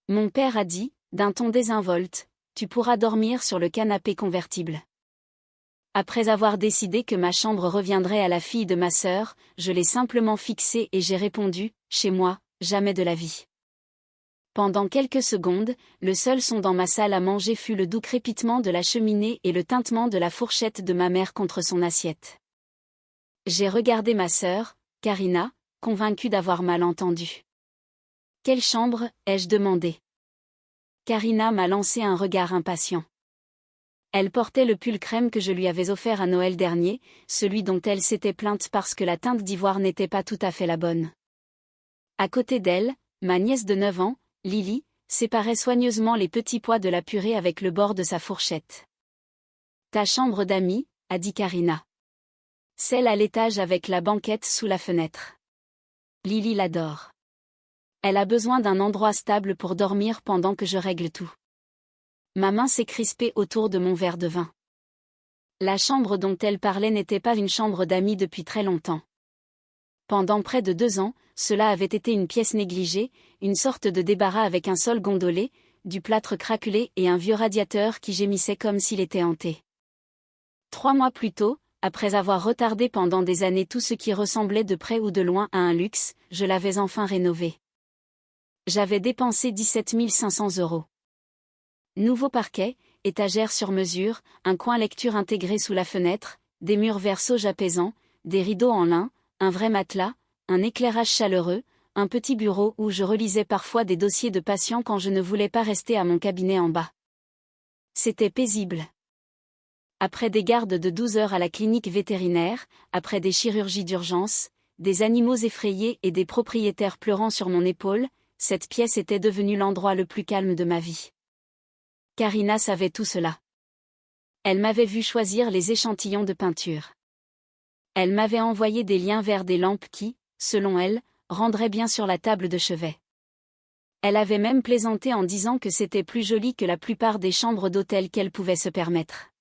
Mon père a dit, d'un ton désinvolte, tu pourras dormir sur le canapé convertible. Après avoir décidé que ma chambre reviendrait à la fille de ma sœur, je l'ai simplement fixée et j'ai répondu, chez moi, jamais de la vie. Pendant quelques secondes, le seul son dans ma salle à manger fut le doux crépitement de la cheminée et le tintement de la fourchette de ma mère contre son assiette. J'ai regardé ma sœur, Karina, convaincue d'avoir mal entendu. « Quelle chambre ?» ai-je demandé. Karina m'a lancé un regard impatient. Elle portait le pull crème que je lui avais offert à Noël dernier, celui dont elle s'était plainte parce que la teinte d'ivoire n'était pas tout à fait la bonne. À côté d'elle, ma nièce de 9 ans, Lily, séparait soigneusement les petits pois de la purée avec le bord de sa fourchette. « Ta chambre d'amis » a dit Karina. « Celle à l'étage avec la banquette sous la fenêtre. Lily l'adore. Elle a besoin d'un endroit stable pour dormir pendant que je règle tout. » Ma main s'est crispée autour de mon verre de vin. La chambre dont elle parlait n'était pas une chambre d'amis depuis très longtemps. Pendant près de 2 ans, cela avait été une pièce négligée, une sorte de débarras avec un sol gondolé, du plâtre craquelé et un vieux radiateur qui gémissait comme s'il était hanté. 3 mois plus tôt, après avoir retardé pendant des années tout ce qui ressemblait de près ou de loin à un luxe, je l'avais enfin rénové. J'avais dépensé 17 500 €. Nouveau parquet, étagère sur mesure, un coin lecture intégré sous la fenêtre, des murs vert sauge apaisants, des rideaux en lin, un vrai matelas, un éclairage chaleureux, un petit bureau où je relisais parfois des dossiers de patients quand je ne voulais pas rester à mon cabinet en bas. C'était paisible. Après des gardes de 12 heures à la clinique vétérinaire, après des chirurgies d'urgence, des animaux effrayés et des propriétaires pleurant sur mon épaule, cette pièce était devenue l'endroit le plus calme de ma vie. Karina savait tout cela. Elle m'avait vu choisir les échantillons de peinture. Elle m'avait envoyé des liens vers des lampes qui, selon elle, rendraient bien sur la table de chevet. Elle avait même plaisanté en disant que c'était plus joli que la plupart des chambres d'hôtel qu'elle pouvait se permettre.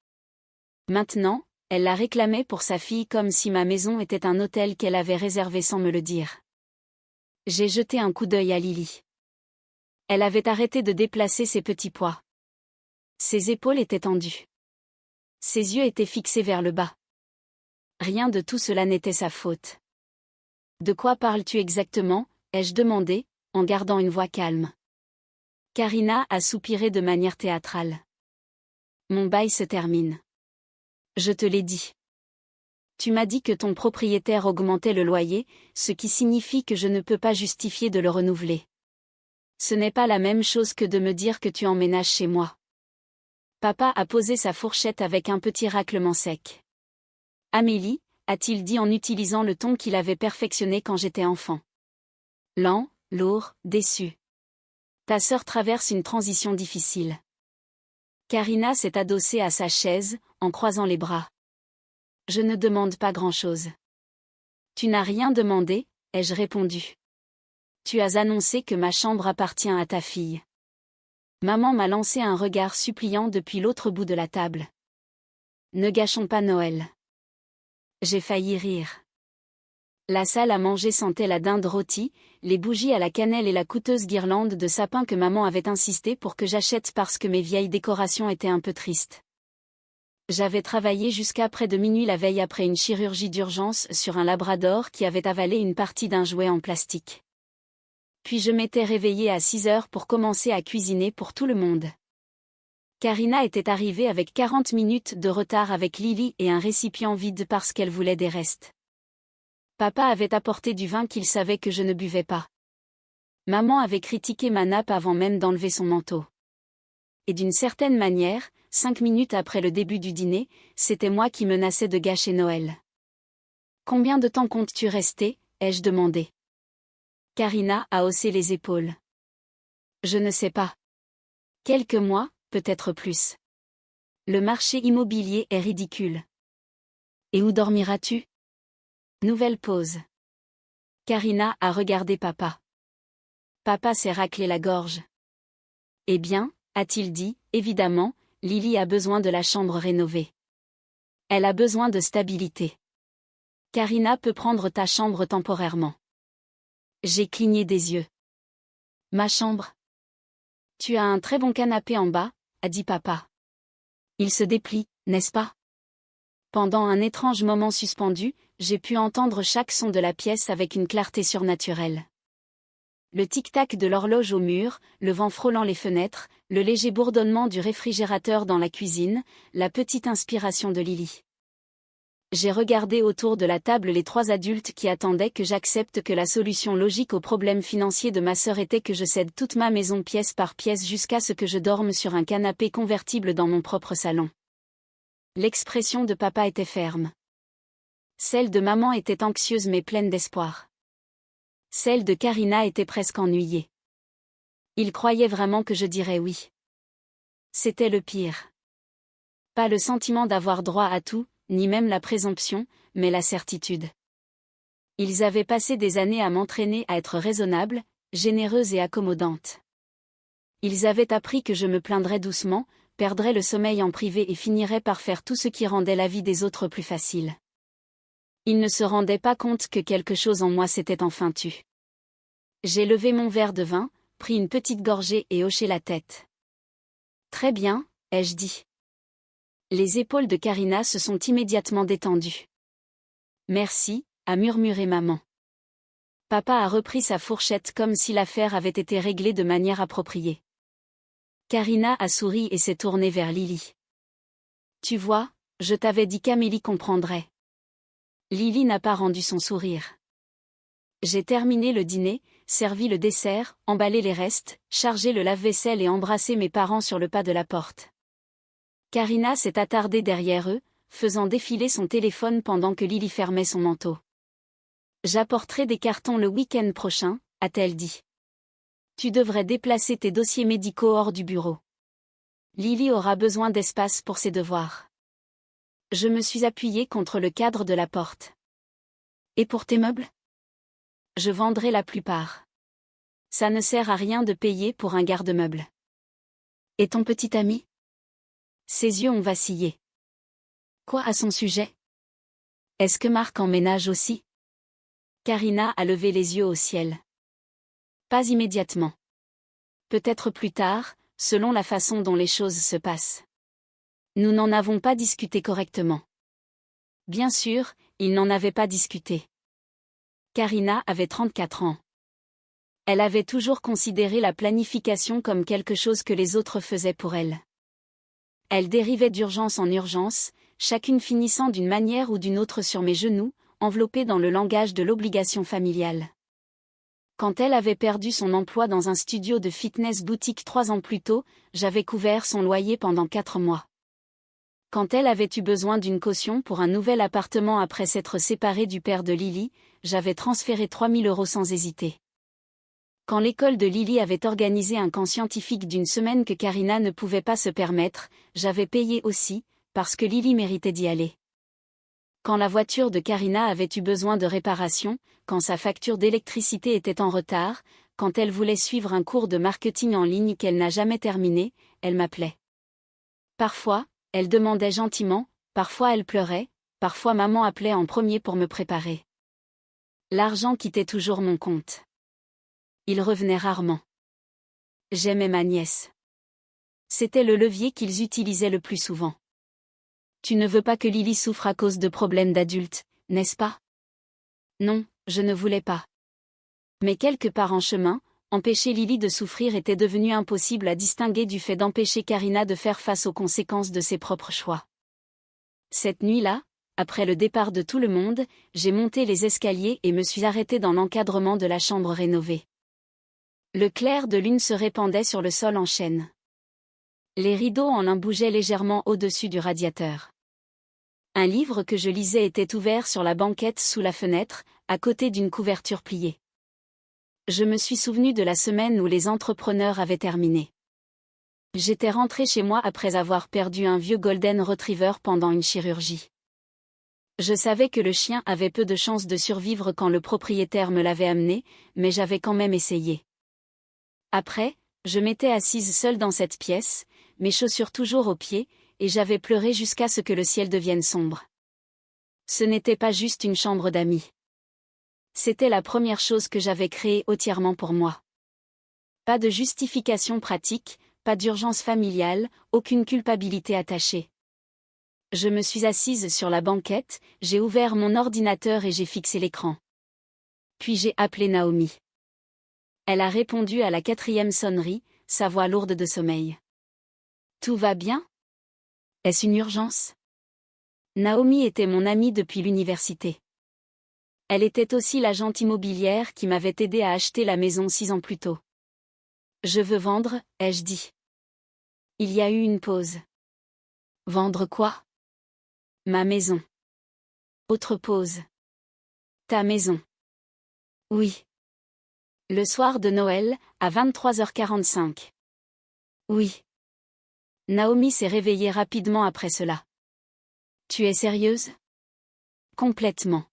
Maintenant, elle la réclamait pour sa fille comme si ma maison était un hôtel qu'elle avait réservé sans me le dire. J'ai jeté un coup d'œil à Lily. Elle avait arrêté de déplacer ses petits pois. Ses épaules étaient tendues. Ses yeux étaient fixés vers le bas. Rien de tout cela n'était sa faute. « De quoi parles-tu exactement ?» ai-je demandé, en gardant une voix calme. Karina a soupiré de manière théâtrale. « Mon bail se termine. Je te l'ai dit. Tu m'as dit que ton propriétaire augmentait le loyer, ce qui signifie que je ne peux pas justifier de le renouveler. Ce n'est pas la même chose que de me dire que tu emménages chez moi. » Papa a posé sa fourchette avec un petit raclement sec. « Amélie » a-t-il dit en utilisant le ton qu'il avait perfectionné quand j'étais enfant. Lent, lourd, déçu. Ta sœur traverse une transition difficile. Karina s'est adossée à sa chaise, en croisant les bras. Je ne demande pas grand-chose. Tu n'as rien demandé, ai-je répondu. Tu as annoncé que ma chambre appartient à ta fille. Maman m'a lancé un regard suppliant depuis l'autre bout de la table. Ne gâchons pas Noël. J'ai failli rire. La salle à manger sentait la dinde rôtie, les bougies à la cannelle et la coûteuse guirlande de sapin que maman avait insisté pour que j'achète parce que mes vieilles décorations étaient un peu tristes. J'avais travaillé jusqu'à près de minuit la veille après une chirurgie d'urgence sur un labrador qui avait avalé une partie d'un jouet en plastique. Puis je m'étais réveillée à 6 heures pour commencer à cuisiner pour tout le monde. Karina était arrivée avec 40 minutes de retard avec Lily et un récipient vide parce qu'elle voulait des restes. Papa avait apporté du vin qu'il savait que je ne buvais pas. Maman avait critiqué ma nappe avant même d'enlever son manteau. Et d'une certaine manière, 5 minutes après le début du dîner, c'était moi qui menaçais de gâcher Noël. « Combien de temps comptes-tu rester ?» ai-je demandé. Karina a haussé les épaules. « Je ne sais pas. Quelques mois, peut-être plus. Le marché immobilier est ridicule. »« Et où dormiras-tu » Nouvelle pause. Karina a regardé papa. Papa s'est raclé la gorge. « Eh bien, » a-t-il dit, « évidemment, Lily a besoin de la chambre rénovée. Elle a besoin de stabilité. Karina peut prendre ta chambre temporairement. » J'ai cligné des yeux. Ma chambre. Tu as un très bon canapé en bas, a dit papa. Il se déplie, n'est-ce pas? Pendant un étrange moment suspendu, j'ai pu entendre chaque son de la pièce avec une clarté surnaturelle. Le tic-tac de l'horloge au mur, le vent frôlant les fenêtres, le léger bourdonnement du réfrigérateur dans la cuisine, la petite inspiration de Lily. J'ai regardé autour de la table les 3 adultes qui attendaient que j'accepte que la solution logique au problème financier de ma sœur était que je cède toute ma maison pièce par pièce jusqu'à ce que je dorme sur un canapé convertible dans mon propre salon. L'expression de papa était ferme. Celle de maman était anxieuse mais pleine d'espoir. Celle de Karina était presque ennuyée. Il croyait vraiment que je dirais oui. C'était le pire. Pas le sentiment d'avoir droit à tout, ni même la présomption, mais la certitude. Ils avaient passé des années à m'entraîner à être raisonnable, généreuse et accommodante. Ils avaient appris que je me plaindrais doucement, perdrais le sommeil en privé et finirais par faire tout ce qui rendait la vie des autres plus facile. Ils ne se rendaient pas compte que quelque chose en moi s'était enfin tu. J'ai levé mon verre de vin, pris une petite gorgée et hoché la tête. Très bien, ai-je dit. Les épaules de Karina se sont immédiatement détendues. Merci, a murmuré maman. Papa a repris sa fourchette comme si l'affaire avait été réglée de manière appropriée. Karina a souri et s'est tournée vers Lily. Tu vois, je t'avais dit qu'Amélie comprendrait. Lily n'a pas rendu son sourire. J'ai terminé le dîner, servi le dessert, emballé les restes, chargé le lave-vaisselle et embrassé mes parents sur le pas de la porte. Karina s'est attardée derrière eux, faisant défiler son téléphone pendant que Lily fermait son manteau. J'apporterai des cartons le week-end prochain, a-t-elle dit. Tu devrais déplacer tes dossiers médicaux hors du bureau. Lily aura besoin d'espace pour ses devoirs. Je me suis appuyée contre le cadre de la porte. Et pour tes meubles? Je vendrai la plupart. Ça ne sert à rien de payer pour un garde-meuble. Et ton petit ami? Ses yeux ont vacillé. Quoi à son sujet? Est-ce que Marc emménage aussi? Karina a levé les yeux au ciel. Pas immédiatement. Peut-être plus tard, selon la façon dont les choses se passent. Nous n'en avons pas discuté correctement. Bien sûr, ils n'en avaient pas discuté. Karina avait 34 ans. Elle avait toujours considéré la planification comme quelque chose que les autres faisaient pour elle. Elle dérivait d'urgence en urgence, chacune finissant d'une manière ou d'une autre sur mes genoux, enveloppée dans le langage de l'obligation familiale. Quand elle avait perdu son emploi dans un studio de fitness boutique 3 ans plus tôt, j'avais couvert son loyer pendant 4 mois. Quand elle avait eu besoin d'une caution pour un nouvel appartement après s'être séparée du père de Lily, j'avais transféré 3 000 € sans hésiter. Quand l'école de Lily avait organisé un camp scientifique d'une semaine que Karina ne pouvait pas se permettre, j'avais payé aussi, parce que Lily méritait d'y aller. Quand la voiture de Karina avait eu besoin de réparation, quand sa facture d'électricité était en retard, quand elle voulait suivre un cours de marketing en ligne qu'elle n'a jamais terminé, elle m'appelait. Parfois, elle demandait gentiment, parfois elle pleurait, parfois maman appelait en premier pour me préparer. L'argent quittait toujours mon compte. Il revenait rarement. J'aimais ma nièce. C'était le levier qu'ils utilisaient le plus souvent. Tu ne veux pas que Lily souffre à cause de problèmes d'adultes, n'est-ce pas? Non, je ne voulais pas. Mais quelque part en chemin, empêcher Lily de souffrir était devenu impossible à distinguer du fait d'empêcher Karina de faire face aux conséquences de ses propres choix. Cette nuit-là, après le départ de tout le monde, j'ai monté les escaliers et me suis arrêtée dans l'encadrement de la chambre rénovée. Le clair de lune se répandait sur le sol en chêne. Les rideaux en lin bougeaient légèrement au-dessus du radiateur. Un livre que je lisais était ouvert sur la banquette sous la fenêtre, à côté d'une couverture pliée. Je me suis souvenu de la semaine où les entrepreneurs avaient terminé. J'étais rentrée chez moi après avoir perdu un vieux Golden Retriever pendant une chirurgie. Je savais que le chien avait peu de chances de survivre quand le propriétaire me l'avait amené, mais j'avais quand même essayé. Après, je m'étais assise seule dans cette pièce, mes chaussures toujours aux pieds, et j'avais pleuré jusqu'à ce que le ciel devienne sombre. Ce n'était pas juste une chambre d'amis. C'était la première chose que j'avais créée entièrement pour moi. Pas de justification pratique, pas d'urgence familiale, aucune culpabilité attachée. Je me suis assise sur la banquette, j'ai ouvert mon ordinateur et j'ai fixé l'écran. Puis j'ai appelé Naomi. Elle a répondu à la 4e sonnerie, sa voix lourde de sommeil. Tout va bien? Est-ce une urgence? Naomi était mon amie depuis l'université. Elle était aussi l'agente immobilière qui m'avait aidé à acheter la maison 6 ans plus tôt. Je veux vendre, ai-je dit. Il y a eu une pause. Vendre quoi? Ma maison. Autre pause. Ta maison. Oui. Le soir de Noël, à 23h45. Oui. Naomi s'est réveillée rapidement après cela. Tu es sérieuse? Complètement.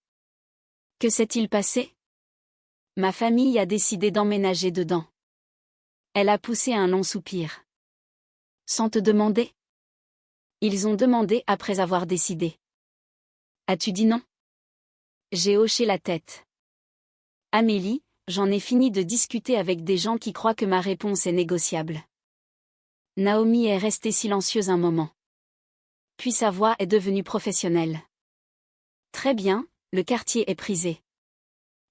Que s'est-il passé? Ma famille a décidé d'emménager dedans. Elle a poussé un long soupir. Sans te demander? Ils ont demandé après avoir décidé. As-tu dit non? J'ai hoché la tête. Amélie, j'en ai fini de discuter avec des gens qui croient que ma réponse est négociable. Naomi est restée silencieuse un moment. Puis sa voix est devenue professionnelle. Très bien, le quartier est prisé.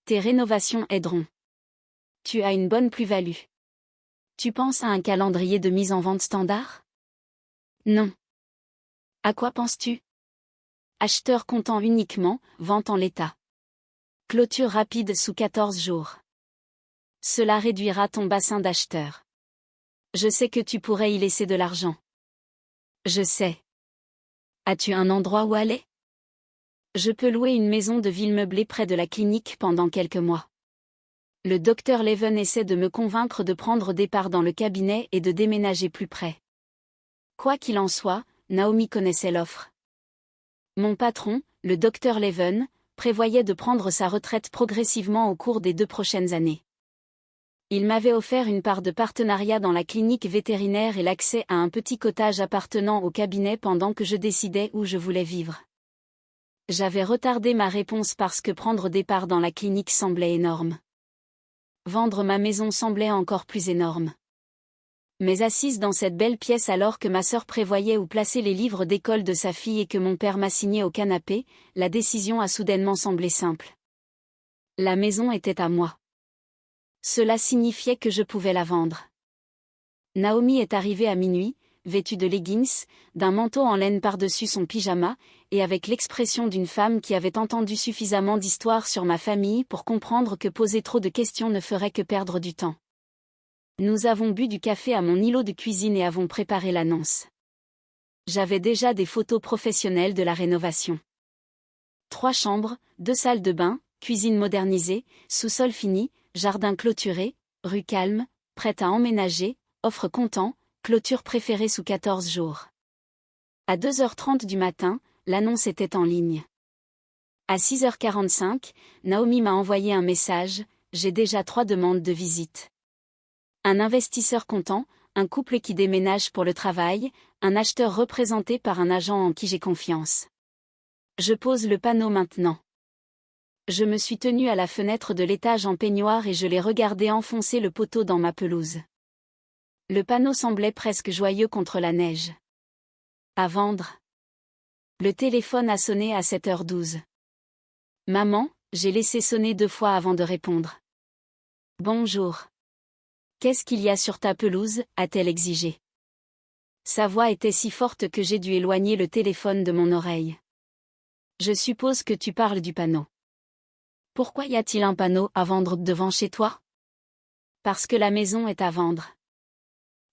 Tes rénovations aideront. Tu as une bonne plus-value. Tu penses à un calendrier de mise en vente standard? Non. À quoi penses-tu? Acheteur comptant uniquement, vente en l'état. Clôture rapide sous 14 jours. Cela réduira ton bassin d'acheteurs. Je sais que tu pourrais y laisser de l'argent. Je sais. As-tu un endroit où aller? Je peux louer une maison de ville meublée près de la clinique pendant quelques mois. Le docteur Leven essaie de me convaincre de prendre des parts dans le cabinet et de déménager plus près. Quoi qu'il en soit, Naomi connaissait l'offre. Mon patron, le docteur Leven, prévoyait de prendre sa retraite progressivement au cours des 2 prochaines années. Il m'avait offert une part de partenariat dans la clinique vétérinaire et l'accès à un petit cottage appartenant au cabinet pendant que je décidais où je voulais vivre. J'avais retardé ma réponse parce que prendre des parts dans la clinique semblait énorme. Vendre ma maison semblait encore plus énorme. Mais assise dans cette belle pièce alors que ma sœur prévoyait où placer les livres d'école de sa fille et que mon père m'assignait au canapé, la décision a soudainement semblé simple. La maison était à moi. Cela signifiait que je pouvais la vendre. Naomi est arrivée à minuit, vêtue de leggings, d'un manteau en laine par-dessus son pyjama, et avec l'expression d'une femme qui avait entendu suffisamment d'histoires sur ma famille pour comprendre que poser trop de questions ne ferait que perdre du temps. Nous avons bu du café à mon îlot de cuisine et avons préparé l'annonce. J'avais déjà des photos professionnelles de la rénovation. 3 chambres, 2 salles de bain, cuisine modernisée, sous-sol fini, jardin clôturé, rue calme, prête à emménager, offre comptant, clôture préférée sous 14 jours. À 2h30 du matin, l'annonce était en ligne. À 6h45, Naomi m'a envoyé un message, j'ai déjà 3 demandes de visite. Un investisseur comptant, un couple qui déménage pour le travail, un acheteur représenté par un agent en qui j'ai confiance. Je pose le panneau maintenant. Je me suis tenue à la fenêtre de l'étage en peignoir et je l'ai regardé enfoncer le poteau dans ma pelouse. Le panneau semblait presque joyeux contre la neige. À vendre. Le téléphone a sonné à 7h12. Maman, j'ai laissé sonner 2 fois avant de répondre. Bonjour. Qu'est-ce qu'il y a sur ta pelouse, a-t-elle exigé. Sa voix était si forte que j'ai dû éloigner le téléphone de mon oreille. Je suppose que tu parles du panneau. Pourquoi y a-t-il un panneau à vendre devant chez toi? Parce que la maison est à vendre.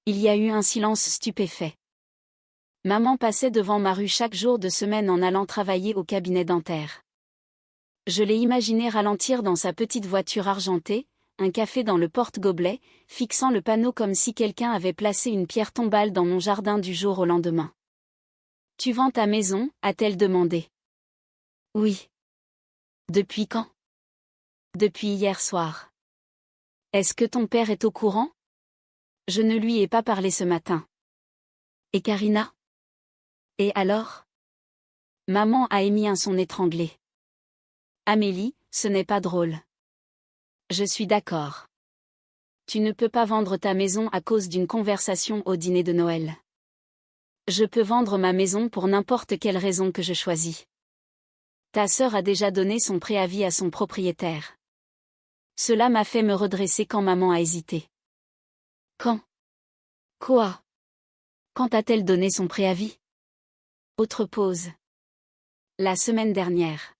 Il y a eu un silence stupéfait. Maman passait devant ma rue chaque jour de semaine en allant travailler au cabinet dentaire. Je l'ai imaginé ralentir dans sa petite voiture argentée, un café dans le porte-gobelet, fixant le panneau comme si quelqu'un avait placé une pierre tombale dans mon jardin du jour au lendemain. Tu vends ta maison, a-t-elle demandé. Oui. Depuis quand? Depuis hier soir. Est-ce que ton père est au courant? Je ne lui ai pas parlé ce matin. Et Karina? Et alors? Maman a émis un son étranglé. Amélie, ce n'est pas drôle. Je suis d'accord. Tu ne peux pas vendre ta maison à cause d'une conversation au dîner de Noël. Je peux vendre ma maison pour n'importe quelle raison que je choisis. Ta sœur a déjà donné son préavis à son propriétaire. Cela m'a fait me redresser quand maman a hésité. Quand? Quoi? Quand a-t-elle donné son préavis? Autre pause. La semaine dernière.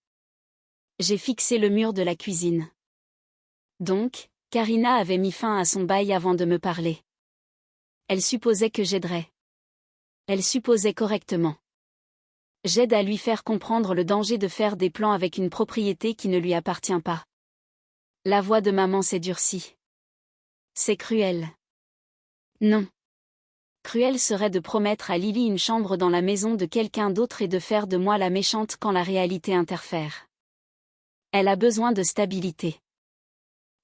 J'ai fixé le mur de la cuisine. Donc, Karina avait mis fin à son bail avant de me parler. Elle supposait que j'aiderais. Elle supposait correctement. J'aide à lui faire comprendre le danger de faire des plans avec une propriété qui ne lui appartient pas. La voix de maman s'est durcie. C'est cruel. Non. Cruel serait de promettre à Lily une chambre dans la maison de quelqu'un d'autre et de faire de moi la méchante quand la réalité interfère. Elle a besoin de stabilité.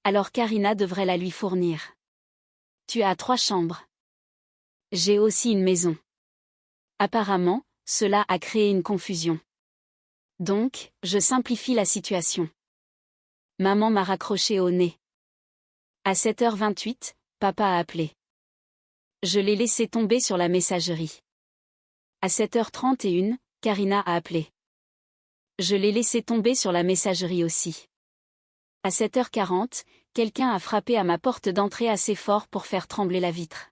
Alors Karina devrait la lui fournir. Tu as 3 chambres. J'ai aussi une maison. Apparemment, cela a créé une confusion. Donc, je simplifie la situation. Maman m'a raccroché au nez. À 7h28, papa a appelé. Je l'ai laissé tomber sur la messagerie. À 7h31, Karina a appelé. Je l'ai laissé tomber sur la messagerie aussi. À 7h40, quelqu'un a frappé à ma porte d'entrée assez fort pour faire trembler la vitre.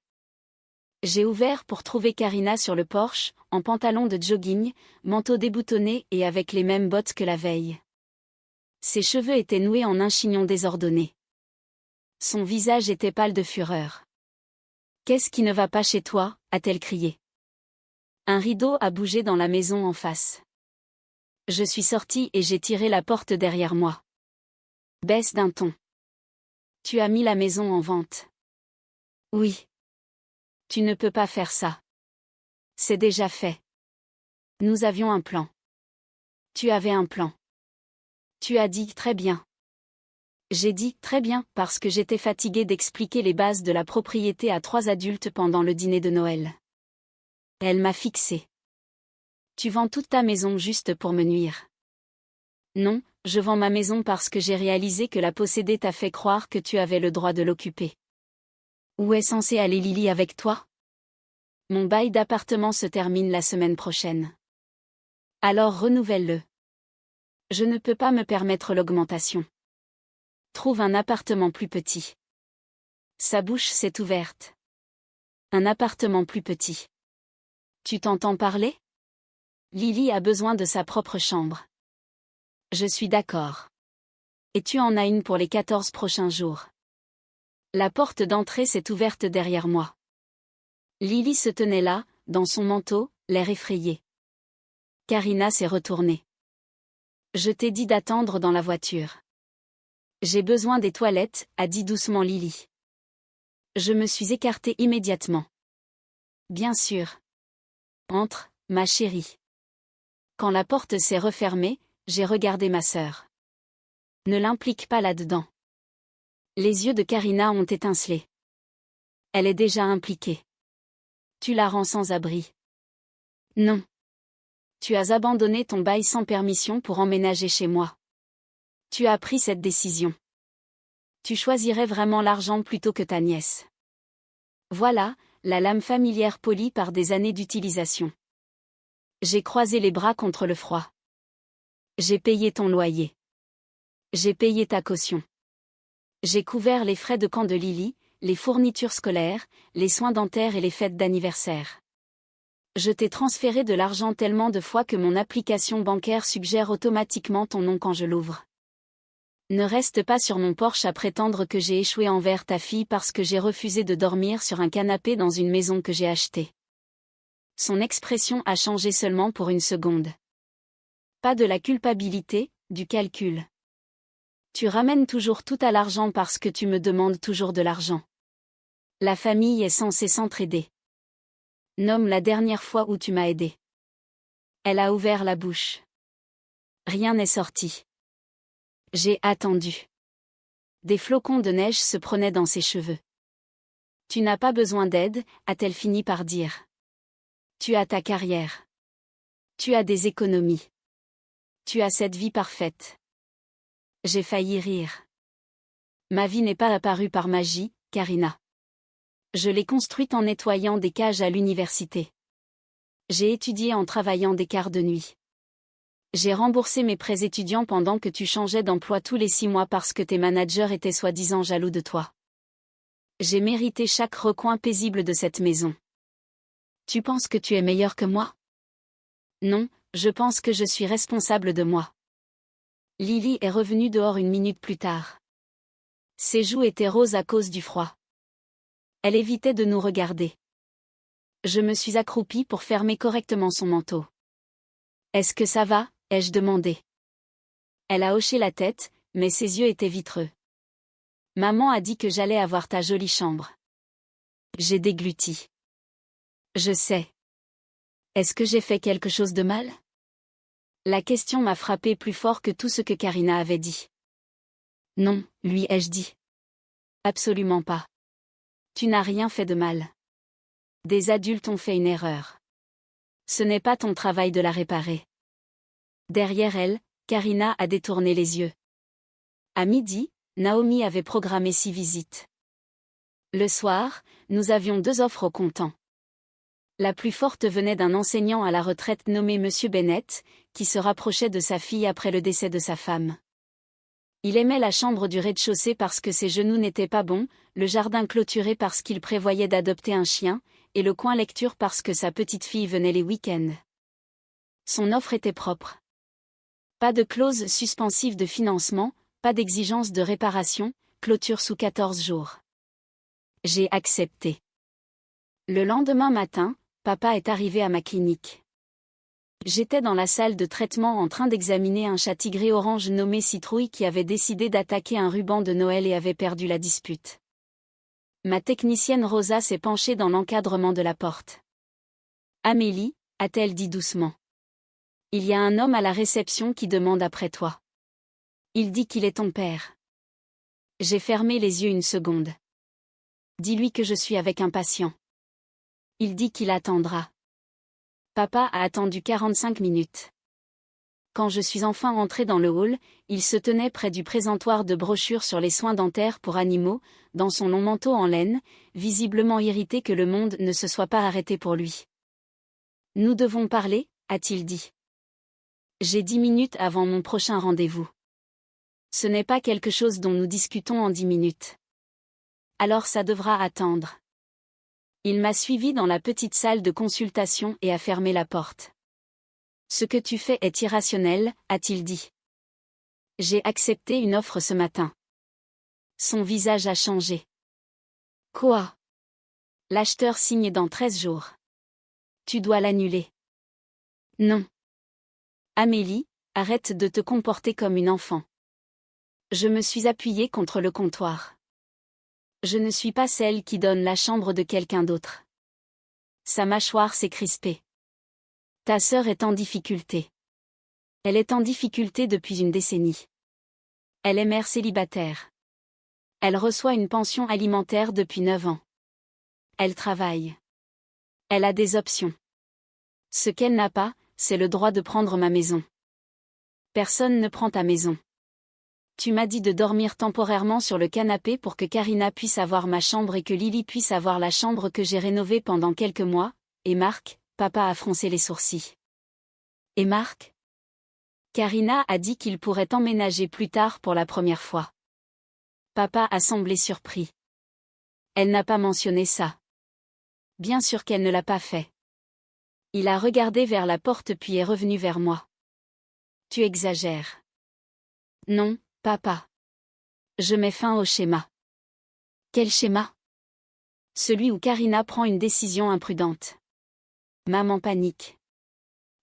J'ai ouvert pour trouver Karina sur le porche, en pantalon de jogging, manteau déboutonné et avec les mêmes bottes que la veille. Ses cheveux étaient noués en un chignon désordonné. Son visage était pâle de fureur. « Qu'est-ce qui ne va pas chez toi ?» a-t-elle crié. Un rideau a bougé dans la maison en face. Je suis sortie et j'ai tiré la porte derrière moi. Baisse d'un ton. Tu as mis la maison en vente. Oui. Tu ne peux pas faire ça. C'est déjà fait. Nous avions un plan. Tu avais un plan. Tu as dit très bien. J'ai dit très bien parce que j'étais fatiguée d'expliquer les bases de la propriété à 3 adultes pendant le dîner de Noël. Elle m'a fixée. Tu vends toute ta maison juste pour me nuire. Non, je vends ma maison parce que j'ai réalisé que la posséder t'a fait croire que tu avais le droit de l'occuper. Où est censée aller Lily avec toi? Mon bail d'appartement se termine la semaine prochaine. Alors renouvelle-le. Je ne peux pas me permettre l'augmentation. Trouve un appartement plus petit. Sa bouche s'est ouverte. Un appartement plus petit. Tu t'entends parler? Lily a besoin de sa propre chambre. Je suis d'accord. Et tu en as une pour les 14 prochains jours. La porte d'entrée s'est ouverte derrière moi. Lily se tenait là, dans son manteau, l'air effrayé. Karina s'est retournée. Je t'ai dit d'attendre dans la voiture. J'ai besoin des toilettes, a dit doucement Lily. Je me suis écartée immédiatement. Bien sûr. Entre, ma chérie. Quand la porte s'est refermée, j'ai regardé ma sœur. Ne l'implique pas là-dedans. Les yeux de Karina ont étincelé. Elle est déjà impliquée. Tu la rends sans abri. Non. Tu as abandonné ton bail sans permission pour emménager chez moi. Tu as pris cette décision. Tu choisirais vraiment l'argent plutôt que ta nièce. Voilà, la lame familière polie par des années d'utilisation. J'ai croisé les bras contre le froid. J'ai payé ton loyer. J'ai payé ta caution. J'ai couvert les frais de camp de Lily, les fournitures scolaires, les soins dentaires et les fêtes d'anniversaire. Je t'ai transféré de l'argent tellement de fois que mon application bancaire suggère automatiquement ton nom quand je l'ouvre. Ne reste pas sur mon porche à prétendre que j'ai échoué envers ta fille parce que j'ai refusé de dormir sur un canapé dans une maison que j'ai achetée. Son expression a changé seulement pour une seconde. Pas de la culpabilité, du calcul. Tu ramènes toujours tout à l'argent parce que tu me demandes toujours de l'argent. La famille est censée s'entraider. Nomme la dernière fois où tu m'as aidé. Elle a ouvert la bouche. Rien n'est sorti. J'ai attendu. Des flocons de neige se prenaient dans ses cheveux. Tu n'as pas besoin d'aide, a-t-elle fini par dire. Tu as ta carrière. Tu as des économies. Tu as cette vie parfaite. J'ai failli rire. Ma vie n'est pas apparue par magie, Karina. Je l'ai construite en nettoyant des cages à l'université. J'ai étudié en travaillant des quarts de nuit. J'ai remboursé mes prêts étudiants pendant que tu changeais d'emploi tous les 6 mois parce que tes managers étaient soi-disant jaloux de toi. J'ai mérité chaque recoin paisible de cette maison. Tu penses que tu es meilleur que moi? Non, je pense que je suis responsable de moi. Lily est revenue dehors 1 minute plus tard. Ses joues étaient roses à cause du froid. Elle évitait de nous regarder. Je me suis accroupie pour fermer correctement son manteau. « Est-ce que ça va ?» ai-je demandé. Elle a hoché la tête, mais ses yeux étaient vitreux. « Maman a dit que j'allais avoir ta jolie chambre. » J'ai dégluti. « Je sais. Est-ce que j'ai fait quelque chose de mal ?» La question m'a frappé plus fort que tout ce que Karina avait dit. « Non, lui ai-je dit. Absolument pas. Tu n'as rien fait de mal. Des adultes ont fait une erreur. Ce n'est pas ton travail de la réparer. » Derrière elle, Karina a détourné les yeux. À midi, Naomi avait programmé 6 visites. Le soir, nous avions 2 offres au comptant. La plus forte venait d'un enseignant à la retraite nommé Monsieur Bennett, qui se rapprochait de sa fille après le décès de sa femme. Il aimait la chambre du rez-de-chaussée parce que ses genoux n'étaient pas bons, le jardin clôturé parce qu'il prévoyait d'adopter un chien, et le coin lecture parce que sa petite fille venait les week-ends. Son offre était propre. Pas de clause suspensive de financement, pas d'exigence de réparation, clôture sous 14 jours. J'ai accepté. Le lendemain matin, papa est arrivé à ma clinique. J'étais dans la salle de traitement en train d'examiner un chat tigré orange nommé Citrouille qui avait décidé d'attaquer un ruban de Noël et avait perdu la dispute. Ma technicienne Rosa s'est penchée dans l'encadrement de la porte. « Amélie » a-t-elle dit doucement. « Il y a un homme à la réception qui demande après toi. Il dit qu'il est ton père. » J'ai fermé les yeux 1 seconde. « Dis-lui que je suis avec un patient. Il dit qu'il attendra. » Papa a attendu 45 minutes. Quand je suis enfin entrée dans le hall, il se tenait près du présentoir de brochures sur les soins dentaires pour animaux, dans son long manteau en laine, visiblement irrité que le monde ne se soit pas arrêté pour lui. « Nous devons parler » a-t-il dit. J'ai 10 minutes avant mon prochain rendez-vous. Ce n'est pas quelque chose dont nous discutons en 10 minutes. Alors ça devra attendre. Il m'a suivi dans la petite salle de consultation et a fermé la porte. « Ce que tu fais est irrationnel » a-t-il dit. J'ai accepté une offre ce matin. Son visage a changé. « Quoi ? L'acheteur signe dans 13 jours. Tu dois l'annuler. » Non. Amélie, arrête de te comporter comme une enfant. Je me suis appuyée contre le comptoir. Je ne suis pas celle qui donne la chambre de quelqu'un d'autre. Sa mâchoire s'est crispée. Ta sœur est en difficulté. Elle est en difficulté depuis 1 décennie. Elle est mère célibataire. Elle reçoit une pension alimentaire depuis 9 ans. Elle travaille. Elle a des options. Ce qu'elle n'a pas, c'est le droit de prendre ma maison. Personne ne prend ta maison. Tu m'as dit de dormir temporairement sur le canapé pour que Karina puisse avoir ma chambre et que Lily puisse avoir la chambre que j'ai rénovée pendant quelques mois, et Marc, papa a froncé les sourcils. Et Marc ? Karina a dit qu'il pourrait emménager plus tard pour la première fois. Papa a semblé surpris. Elle n'a pas mentionné ça. Bien sûr qu'elle ne l'a pas fait. Il a regardé vers la porte puis est revenu vers moi. Tu exagères. Non, papa. Je mets fin au schéma. Quel schéma ? Celui où Karina prend une décision imprudente. Maman panique.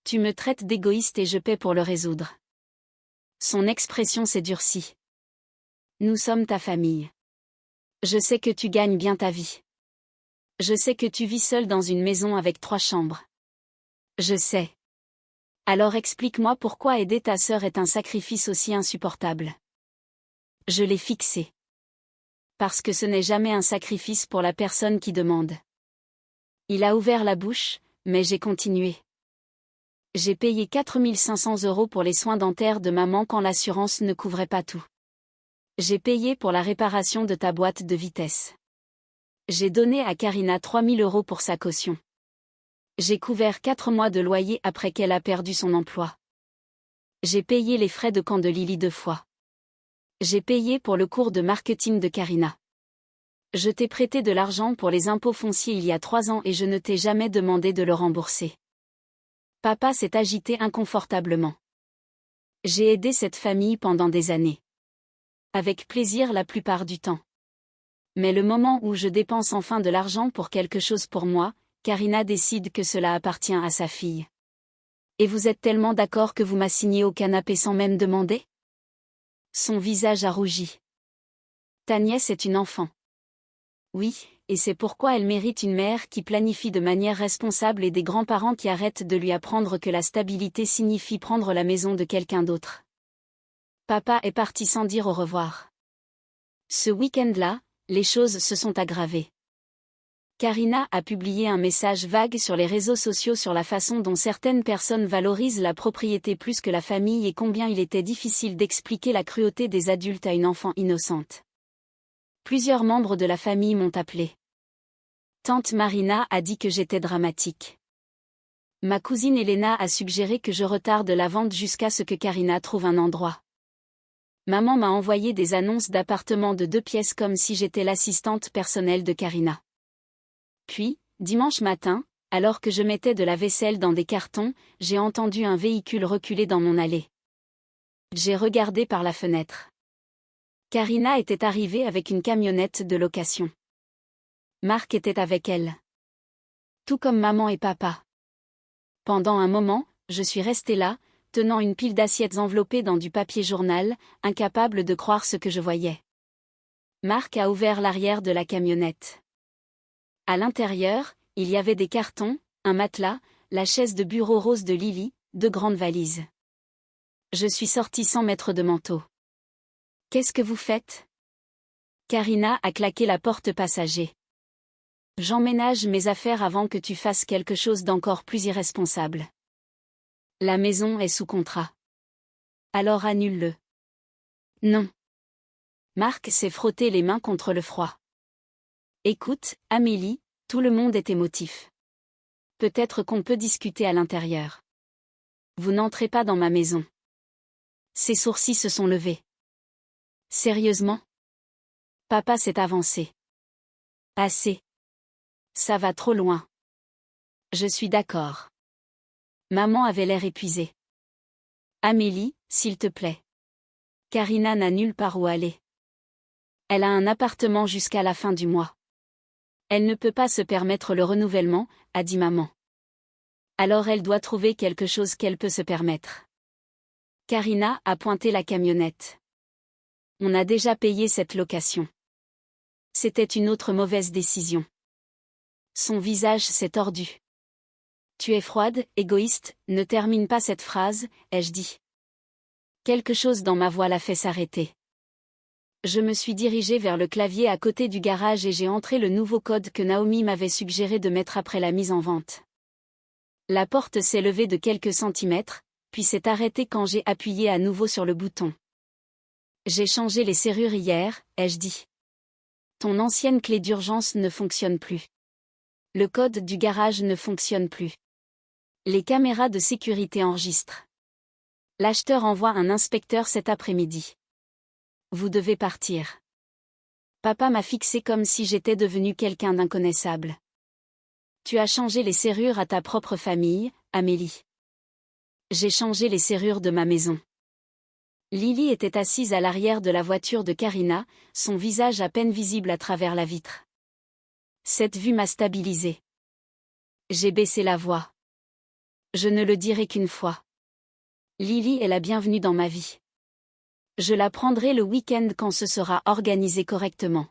Tu me traites d'égoïste et je paie pour le résoudre. Son expression s'est durcie. Nous sommes ta famille. Je sais que tu gagnes bien ta vie. Je sais que tu vis seule dans une maison avec 3 chambres. Je sais. Alors explique-moi pourquoi aider ta sœur est un sacrifice aussi insupportable. Je l'ai fixé. Parce que ce n'est jamais un sacrifice pour la personne qui demande. Il a ouvert la bouche, mais j'ai continué. J'ai payé 4 500 € pour les soins dentaires de maman quand l'assurance ne couvrait pas tout. J'ai payé pour la réparation de ta boîte de vitesse. J'ai donné à Karina 3000 € pour sa caution. J'ai couvert 4 mois de loyer après qu'elle a perdu son emploi. J'ai payé les frais de camp de Lily 2 fois. J'ai payé pour le cours de marketing de Karina. Je t'ai prêté de l'argent pour les impôts fonciers il y a 3 ans et je ne t'ai jamais demandé de le rembourser. Papa s'est agité inconfortablement. J'ai aidé cette famille pendant des années. Avec plaisir la plupart du temps. Mais le moment où je dépense enfin de l'argent pour quelque chose pour moi, Karina décide que cela appartient à sa fille. Et vous êtes tellement d'accord que vous m'assignez au canapé sans même demander ? Son visage a rougi. Ta nièce est une enfant. Oui, et c'est pourquoi elle mérite une mère qui planifie de manière responsable et des grands-parents qui arrêtent de lui apprendre que la stabilité signifie prendre la maison de quelqu'un d'autre. Papa est parti sans dire au revoir. Ce week-end-là, les choses se sont aggravées. Karina a publié un message vague sur les réseaux sociaux sur la façon dont certaines personnes valorisent la propriété plus que la famille et combien il était difficile d'expliquer la cruauté des adultes à une enfant innocente. Plusieurs membres de la famille m'ont appelé. Tante Marina a dit que j'étais dramatique. Ma cousine Elena a suggéré que je retarde la vente jusqu'à ce que Karina trouve un endroit. Maman m'a envoyé des annonces d'appartements de 2 pièces comme si j'étais l'assistante personnelle de Karina. Puis, dimanche matin, alors que je mettais de la vaisselle dans des cartons, j'ai entendu un véhicule reculer dans mon allée. J'ai regardé par la fenêtre. Karina était arrivée avec une camionnette de location. Marc était avec elle. Tout comme maman et papa. Pendant un moment, je suis restée là, tenant une pile d'assiettes enveloppées dans du papier journal, incapable de croire ce que je voyais. Marc a ouvert l'arrière de la camionnette. À l'intérieur, il y avait des cartons, un matelas, la chaise de bureau rose de Lily, 2 grandes valises. Je suis sortie sans mettre de manteau. Qu'est-ce que vous faites ? Karina a claqué la porte passager. J'emménage mes affaires avant que tu fasses quelque chose d'encore plus irresponsable. La maison est sous contrat. Alors annule-le. Non. Marc s'est frotté les mains contre le froid. Écoute, Amélie, tout le monde est émotif. Peut-être qu'on peut discuter à l'intérieur. Vous n'entrez pas dans ma maison. Ses sourcils se sont levés. Sérieusement ? Papa s'est avancé. Assez. Ça va trop loin. Je suis d'accord. Maman avait l'air épuisée. Amélie, s'il te plaît. Karina n'a nulle part où aller. Elle a un appartement jusqu'à la fin du mois. Elle ne peut pas se permettre le renouvellement, a dit maman. Alors elle doit trouver quelque chose qu'elle peut se permettre. Karina a pointé la camionnette. On a déjà payé cette location. C'était une autre mauvaise décision. Son visage s'est tordu. Tu es froide, égoïste, ne termine pas cette phrase, ai-je dit. Quelque chose dans ma voix l'a fait s'arrêter. Je me suis dirigée vers le clavier à côté du garage et j'ai entré le nouveau code que Naomi m'avait suggéré de mettre après la mise en vente. La porte s'est levée de quelques centimètres, puis s'est arrêtée quand j'ai appuyé à nouveau sur le bouton. J'ai changé les serrures hier, ai-je dit. Ton ancienne clé d'urgence ne fonctionne plus. Le code du garage ne fonctionne plus. Les caméras de sécurité enregistrent. L'acheteur envoie un inspecteur cet après-midi. Vous devez partir. Papa m'a fixé comme si j'étais devenu quelqu'un d'inconnaissable. Tu as changé les serrures à ta propre famille, Amélie. J'ai changé les serrures de ma maison. Lily était assise à l'arrière de la voiture de Karina, son visage à peine visible à travers la vitre. Cette vue m'a stabilisée. J'ai baissé la voix. Je ne le dirai qu'une fois. Lily est la bienvenue dans ma vie. Je la prendrai le week-end quand ce sera organisé correctement.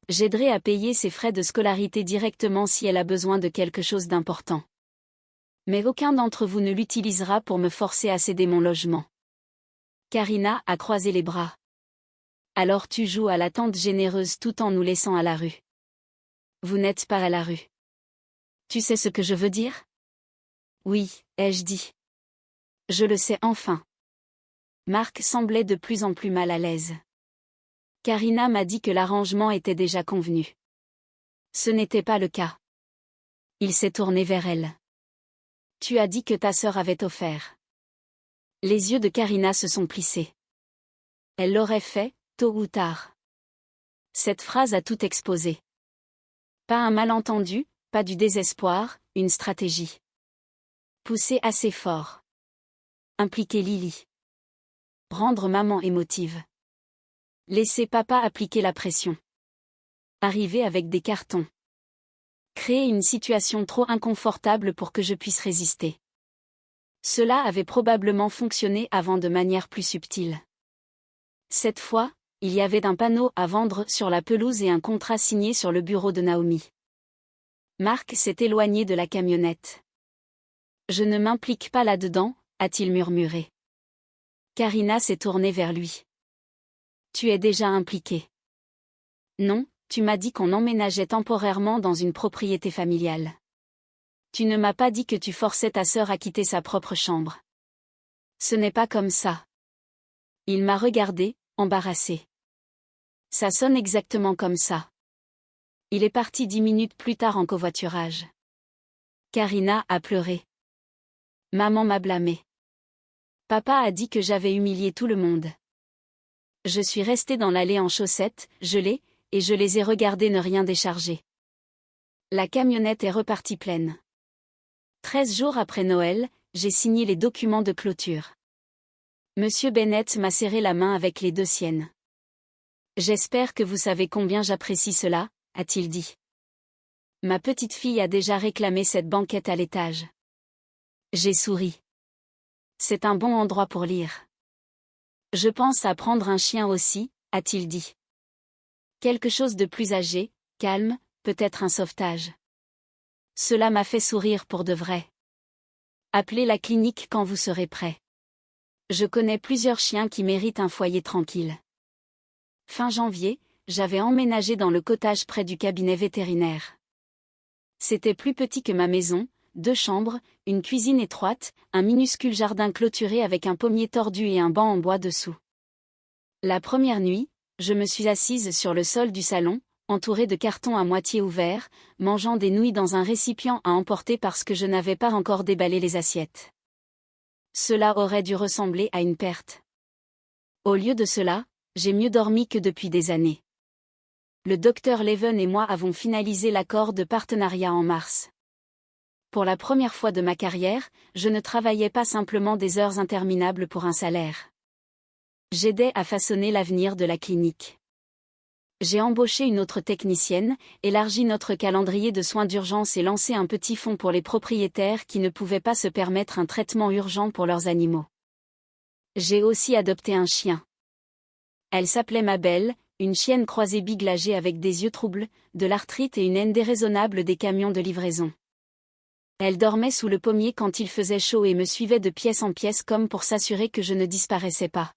J'aiderai à payer ses frais de scolarité directement si elle a besoin de quelque chose d'important. Mais aucun d'entre vous ne l'utilisera pour me forcer à céder mon logement. Karina a croisé les bras. Alors tu joues à la tante généreuse tout en nous laissant à la rue. Vous n'êtes pas à la rue. Tu sais ce que je veux dire ? Oui, ai-je dit. Je le sais enfin. Marc semblait de plus en plus mal à l'aise. Karina m'a dit que l'arrangement était déjà convenu. Ce n'était pas le cas. Il s'est tourné vers elle. Tu as dit que ta sœur avait offert. Les yeux de Karina se sont plissés. Elle l'aurait fait, tôt ou tard. Cette phrase a tout exposé. Pas un malentendu, pas du désespoir, une stratégie. Pousser assez fort. Impliquer Lily. Rendre maman émotive. Laisser papa appliquer la pression. Arriver avec des cartons. Créer une situation trop inconfortable pour que je puisse résister. Cela avait probablement fonctionné avant de manière plus subtile. Cette fois, il y avait un panneau à vendre sur la pelouse et un contrat signé sur le bureau de Naomi. Marc s'est éloigné de la camionnette. Je ne m'implique pas là-dedans, a-t-il murmuré. Karina s'est tournée vers lui. Tu es déjà impliqué. Non, tu m'as dit qu'on emménageait temporairement dans une propriété familiale. Tu ne m'as pas dit que tu forçais ta sœur à quitter sa propre chambre. Ce n'est pas comme ça. Il m'a regardé, embarrassé. Ça sonne exactement comme ça. Il est parti 10 minutes plus tard en covoiturage. Karina a pleuré. Maman m'a blâmé. Papa a dit que j'avais humilié tout le monde. Je suis restée dans l'allée en chaussettes, gelée, et je les ai regardés ne rien décharger. La camionnette est repartie pleine. 13 jours après Noël, j'ai signé les documents de clôture. Monsieur Bennett m'a serré la main avec les deux siennes. J'espère que vous savez combien j'apprécie cela, a-t-il dit. Ma petite fille a déjà réclamé cette banquette à l'étage. J'ai souri. C'est un bon endroit pour lire. Je pense à prendre un chien aussi, a-t-il dit. Quelque chose de plus âgé, calme, peut-être un sauvetage. Cela m'a fait sourire pour de vrai. Appelez la clinique quand vous serez prêt. Je connais plusieurs chiens qui méritent un foyer tranquille. Fin janvier, j'avais emménagé dans le cottage près du cabinet vétérinaire. C'était plus petit que ma maison, 2 chambres, une cuisine étroite, un minuscule jardin clôturé avec un pommier tordu et un banc en bois dessous. La première nuit, je me suis assise sur le sol du salon, entourée de cartons à moitié ouverts, mangeant des nouilles dans un récipient à emporter parce que je n'avais pas encore déballé les assiettes. Cela aurait dû ressembler à une perte. Au lieu de cela, j'ai mieux dormi que depuis des années. Le docteur Leven et moi avons finalisé l'accord de partenariat en mars. Pour la première fois de ma carrière, je ne travaillais pas simplement des heures interminables pour un salaire. J'aidais à façonner l'avenir de la clinique. J'ai embauché une autre technicienne, élargi notre calendrier de soins d'urgence et lancé un petit fonds pour les propriétaires qui ne pouvaient pas se permettre un traitement urgent pour leurs animaux. J'ai aussi adopté un chien. Elle s'appelait Mabel, une chienne croisée biglagée avec des yeux troubles, de l'arthrite et une haine déraisonnable des camions de livraison. Elle dormait sous le pommier quand il faisait chaud et me suivait de pièce en pièce comme pour s'assurer que je ne disparaissais pas.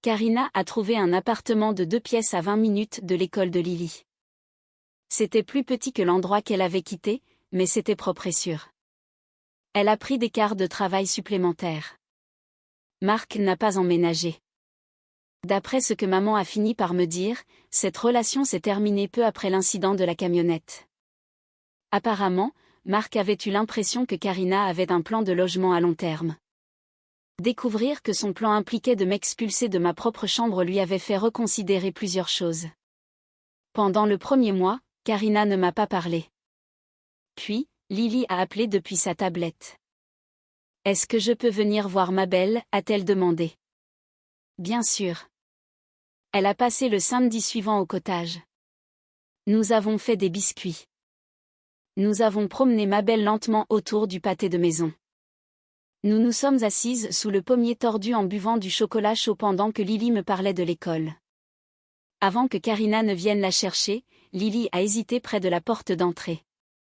Karina a trouvé un appartement de 2 pièces à 20 minutes de l'école de Lily. C'était plus petit que l'endroit qu'elle avait quitté, mais c'était propre et sûr. Elle a pris des quarts de travail supplémentaires. Marc n'a pas emménagé. D'après ce que maman a fini par me dire, cette relation s'est terminée peu après l'incident de la camionnette. Apparemment, Marc avait eu l'impression que Karina avait un plan de logement à long terme. Découvrir que son plan impliquait de m'expulser de ma propre chambre lui avait fait reconsidérer plusieurs choses. Pendant le premier mois, Karina ne m'a pas parlé. Puis, Lily a appelé depuis sa tablette. « Est-ce que je peux venir voir Mabel ?» a-t-elle demandé. Bien sûr. Elle a passé le samedi suivant au cottage. Nous avons fait des biscuits. Nous avons promené Mabel lentement autour du pâté de maison. Nous nous sommes assises sous le pommier tordu en buvant du chocolat chaud pendant que Lily me parlait de l'école. Avant que Karina ne vienne la chercher, Lily a hésité près de la porte d'entrée.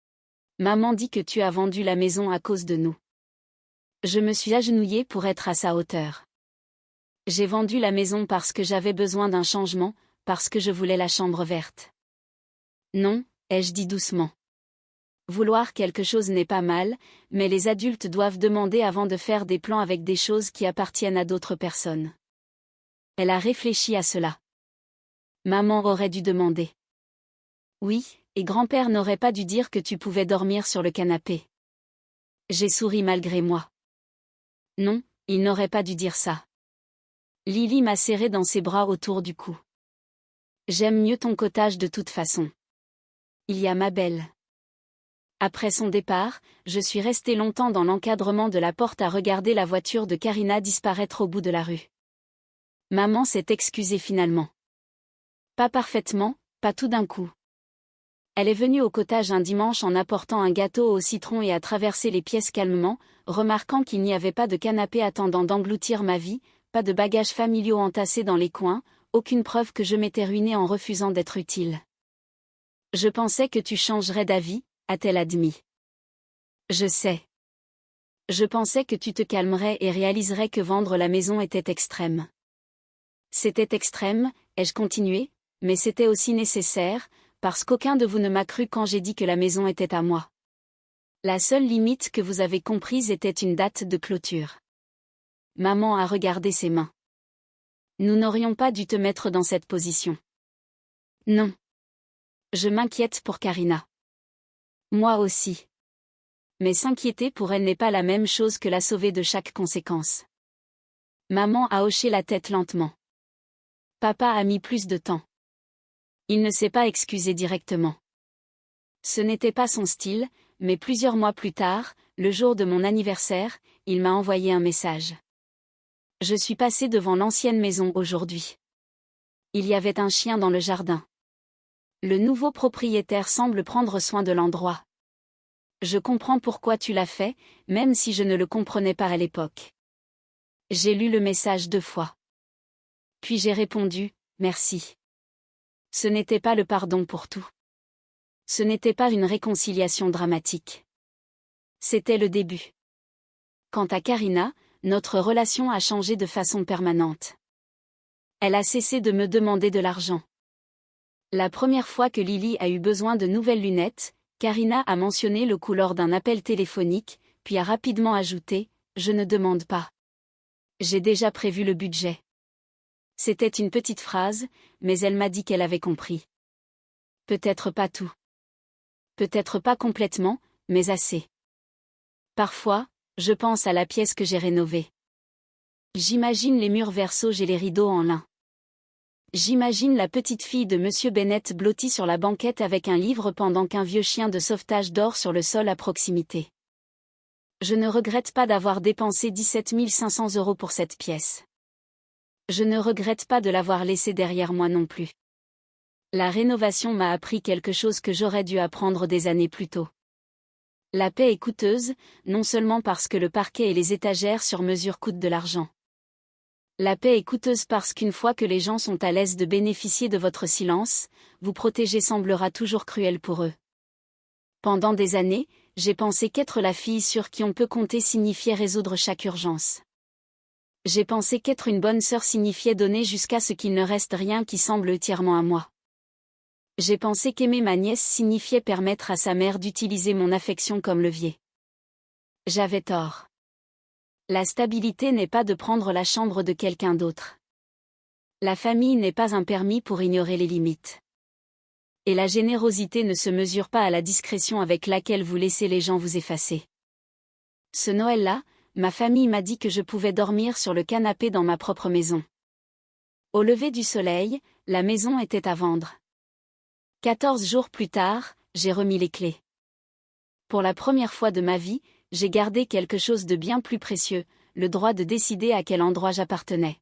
« Maman dit que tu as vendu la maison à cause de nous. » Je me suis agenouillée pour être à sa hauteur. J'ai vendu la maison parce que j'avais besoin d'un changement, parce que je voulais la chambre verte. Non, ai-je dit doucement. Vouloir quelque chose n'est pas mal, mais les adultes doivent demander avant de faire des plans avec des choses qui appartiennent à d'autres personnes. Elle a réfléchi à cela. Maman aurait dû demander. Oui, et grand-père n'aurait pas dû dire que tu pouvais dormir sur le canapé. J'ai souri malgré moi. Non, il n'aurait pas dû dire ça. Lily m'a serré dans ses bras autour du cou. J'aime mieux ton cottage de toute façon. Il y a ma belle. Après son départ, je suis restée longtemps dans l'encadrement de la porte à regarder la voiture de Karina disparaître au bout de la rue. Maman s'est excusée finalement. Pas parfaitement, pas tout d'un coup. Elle est venue au cottage un dimanche en apportant un gâteau au citron et a traversé les pièces calmement, remarquant qu'il n'y avait pas de canapé attendant d'engloutir ma vie, pas de bagages familiaux entassés dans les coins, aucune preuve que je m'étais ruinée en refusant d'être utile. Je pensais que tu changerais d'avis, a-t-elle admis. Je sais. Je pensais que tu te calmerais et réaliserais que vendre la maison était extrême. C'était extrême, ai-je continué, mais c'était aussi nécessaire, parce qu'aucun de vous ne m'a cru quand j'ai dit que la maison était à moi. La seule limite que vous avez comprise était une date de clôture. Maman a regardé ses mains. Nous n'aurions pas dû te mettre dans cette position. Non. Je m'inquiète pour Karina. Moi aussi. Mais s'inquiéter pour elle n'est pas la même chose que la sauver de chaque conséquence. Maman a hoché la tête lentement. Papa a mis plus de temps. Il ne s'est pas excusé directement. Ce n'était pas son style, mais plusieurs mois plus tard, le jour de mon anniversaire, il m'a envoyé un message. Je suis passée devant l'ancienne maison aujourd'hui. Il y avait un chien dans le jardin. Le nouveau propriétaire semble prendre soin de l'endroit. Je comprends pourquoi tu l'as fait, même si je ne le comprenais pas à l'époque. J'ai lu le message 2 fois. Puis j'ai répondu, merci. Ce n'était pas le pardon pour tout. Ce n'était pas une réconciliation dramatique. C'était le début. Quant à Karina, notre relation a changé de façon permanente. Elle a cessé de me demander de l'argent. La première fois que Lily a eu besoin de nouvelles lunettes, Karina a mentionné le coût lors d'un appel téléphonique, puis a rapidement ajouté « Je ne demande pas. J'ai déjà prévu le budget. » C'était une petite phrase, mais elle m'a dit qu'elle avait compris. Peut-être pas tout. Peut-être pas complètement, mais assez. Parfois, je pense à la pièce que j'ai rénovée. J'imagine les murs vert sauge et les rideaux en lin. J'imagine la petite fille de Monsieur Bennett blottie sur la banquette avec un livre pendant qu'un vieux chien de sauvetage dort sur le sol à proximité. Je ne regrette pas d'avoir dépensé 17 500 € pour cette pièce. Je ne regrette pas de l'avoir laissée derrière moi non plus. La rénovation m'a appris quelque chose que j'aurais dû apprendre des années plus tôt. La paix est coûteuse, non seulement parce que le parquet et les étagères sur mesure coûtent de l'argent. La paix est coûteuse parce qu'une fois que les gens sont à l'aise de bénéficier de votre silence, vous protéger semblera toujours cruel pour eux. Pendant des années, j'ai pensé qu'être la fille sur qui on peut compter signifiait résoudre chaque urgence. J'ai pensé qu'être une bonne sœur signifiait donner jusqu'à ce qu'il ne reste rien qui semble entièrement à moi. J'ai pensé qu'aimer ma nièce signifiait permettre à sa mère d'utiliser mon affection comme levier. J'avais tort. La stabilité n'est pas de prendre la chambre de quelqu'un d'autre. La famille n'est pas un permis pour ignorer les limites. Et la générosité ne se mesure pas à la discrétion avec laquelle vous laissez les gens vous effacer. Ce Noël-là, ma famille m'a dit que je pouvais dormir sur le canapé dans ma propre maison. Au lever du soleil, la maison était à vendre. 14 jours plus tard, j'ai remis les clés. Pour la première fois de ma vie, j'ai gardé quelque chose de bien plus précieux, le droit de décider à quel endroit j'appartenais.